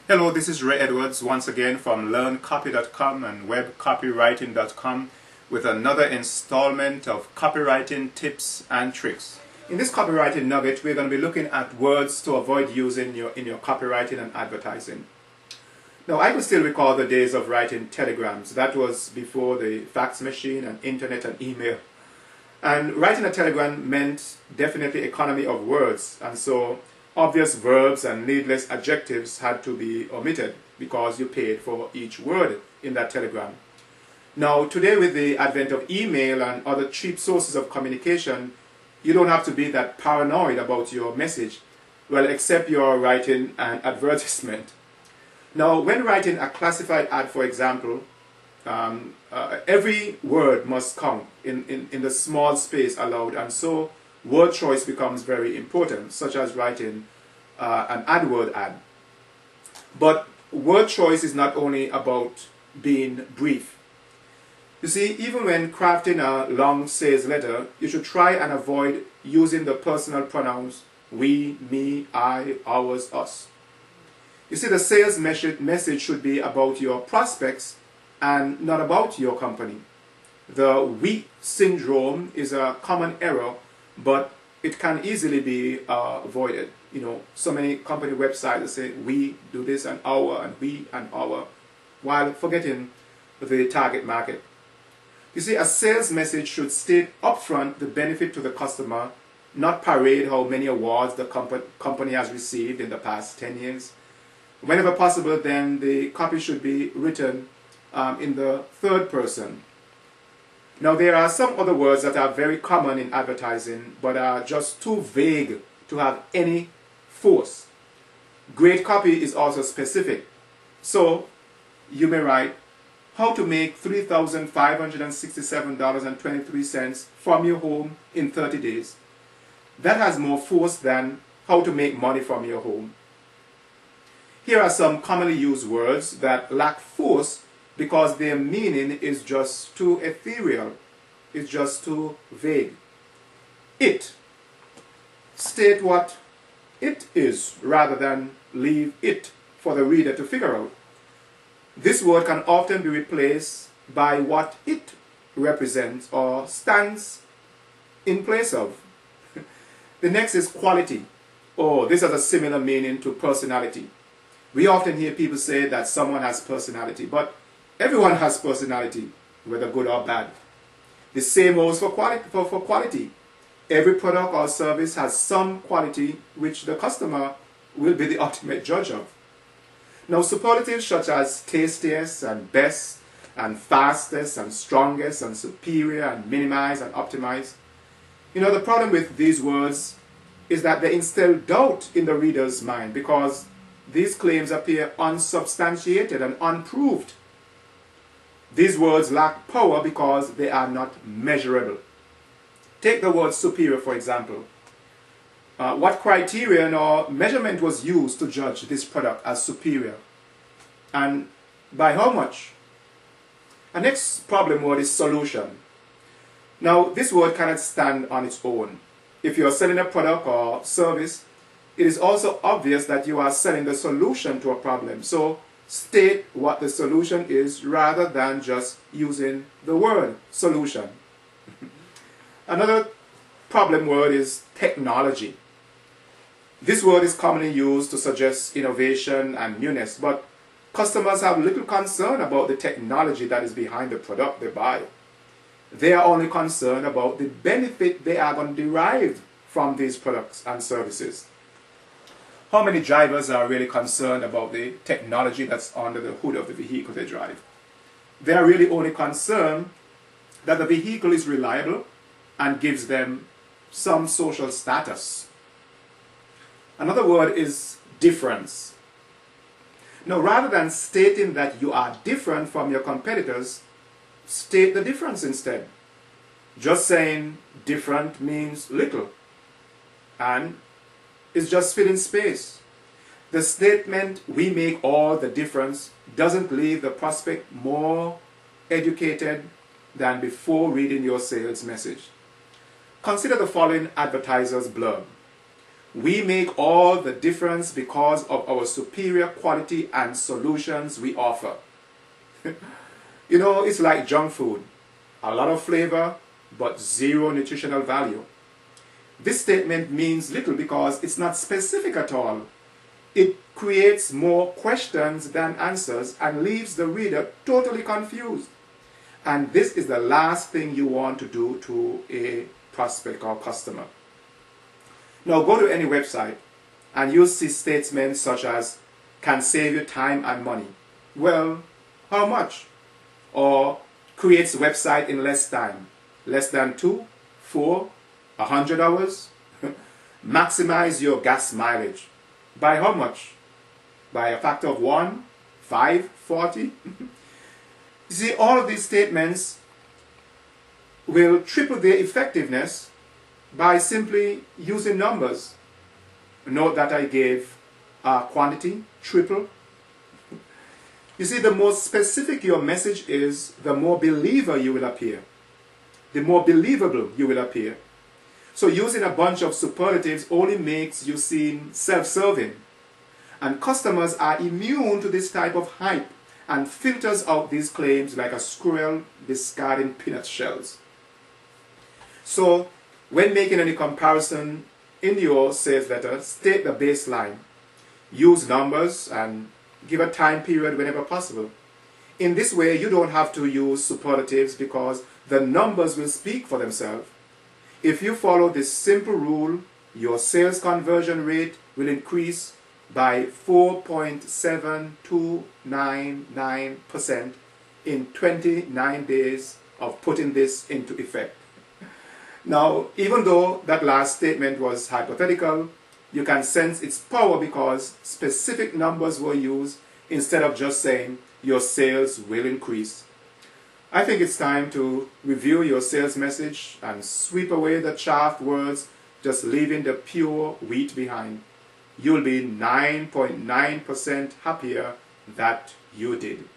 Hello, this is Ray Edwards once again from learncopy.com and webcopywriting.com with another installment of copywriting tips and tricks. In this copywriting nugget, we're going to be looking at words to avoid using in your copywriting and advertising. Now, I can still recall the days of writing telegrams. That was before the fax machine and internet and email. And writing a telegram meant definitely economy of words, and so obvious verbs and needless adjectives had to be omitted because you paid for each word in that telegram. Now, today with the advent of email and other cheap sources of communication, you don't have to be that paranoid about your message, well, except you're writing an advertisement. Now, when writing a classified ad, for example, every word must count in the small space allowed, and so word choice becomes very important, such as writing an AdWord ad. But word choice is not only about being brief. You see, even when crafting a long sales letter, you should try and avoid using the personal pronouns we, me, I, ours, us. You see, the sales message should be about your prospects and not about your company. The we syndrome is a common error, but it can easily be avoided. You know, so many company websites say we do this and our and we and our, while forgetting the target market. You see, a sales message should state upfront the benefit to the customer, not parade how many awards the company has received in the past 10 years. Whenever possible, then the copy should be written in the third person. Now, there are some other words that are very common in advertising, but are just too vague to have any force. Great copy is also specific. So, you may write, how to make $3,567.23 from your home in 30 days. That has more force than how to make money from your home. Here are some commonly used words that lack force because their meaning is just too ethereal, it's just too vague. It. State what it is rather than leave it for the reader to figure out. This word can often be replaced by what it represents or stands in place of. The next is quality. Oh, this has a similar meaning to personality. We often hear people say that someone has personality, but everyone has personality, whether good or bad. The same holds for quality. Every product or service has some quality which the customer will be the ultimate judge of. Now, superlatives such as tastiest and best and fastest and strongest and superior and minimize and optimize. You know, the problem with these words is that they instill doubt in the reader's mind because these claims appear unsubstantiated and unproved. These words lack power because they are not measurable. Take the word superior, for example. What criterion or measurement was used to judge this product as superior? And by how much? The next problem word is solution. Now, this word cannot stand on its own. If you are selling a product or service, it is also obvious that you are selling the solution to a problem. So, state what the solution is rather than just using the word solution. Another problem word is technology. This word is commonly used to suggest innovation and newness, but customers have little concern about the technology that is behind the product they buy. They are only concerned about the benefit they are going to derive from these products and services. How many drivers are really concerned about the technology that's under the hood of the vehicle they drive? They are really only concerned that the vehicle is reliable and gives them some social status. Another word is difference. Now, rather than stating that you are different from your competitors, state the difference instead. Just saying different means little and is just filling space. The statement, we make all the difference, doesn't leave the prospect more educated than before reading your sales message. Consider the following advertiser's blurb. We make all the difference because of our superior quality and solutions we offer. You know, it's like junk food. A lot of flavor, but zero nutritional value. This statement means little because it's not specific at all. It creates more questions than answers and leaves the reader totally confused. And this is the last thing you want to do to a prospect or customer. Now go to any website and you'll see statements such as, can save you time and money. Well, how much? Or creates a website in less time. Less than 2, 4, 100 hours. Maximize your gas mileage. By how much? By a factor of 1, 5, 40? You see, all of these statements will triple their effectiveness by simply using numbers. Note that I gave quantity, triple. You see, the more specific your message is, the more believer you will appear. The more believable you will appear. So using a bunch of superlatives only makes you seem self-serving. And customers are immune to this type of hype and filters out these claims like a squirrel discarding peanut shells. So when making any comparison in your sales letter, state the baseline. Use numbers and give a time period whenever possible. In this way, you don't have to use superlatives because the numbers will speak for themselves. If you follow this simple rule, your sales conversion rate will increase by 4.7299% in 29 days of putting this into effect. Now, even though that last statement was hypothetical, you can sense its power because specific numbers were used instead of just saying your sales will increase. I think it's time to review your sales message and sweep away the chaff words, just leaving the pure wheat behind. You'll be 9.9% happier that you did.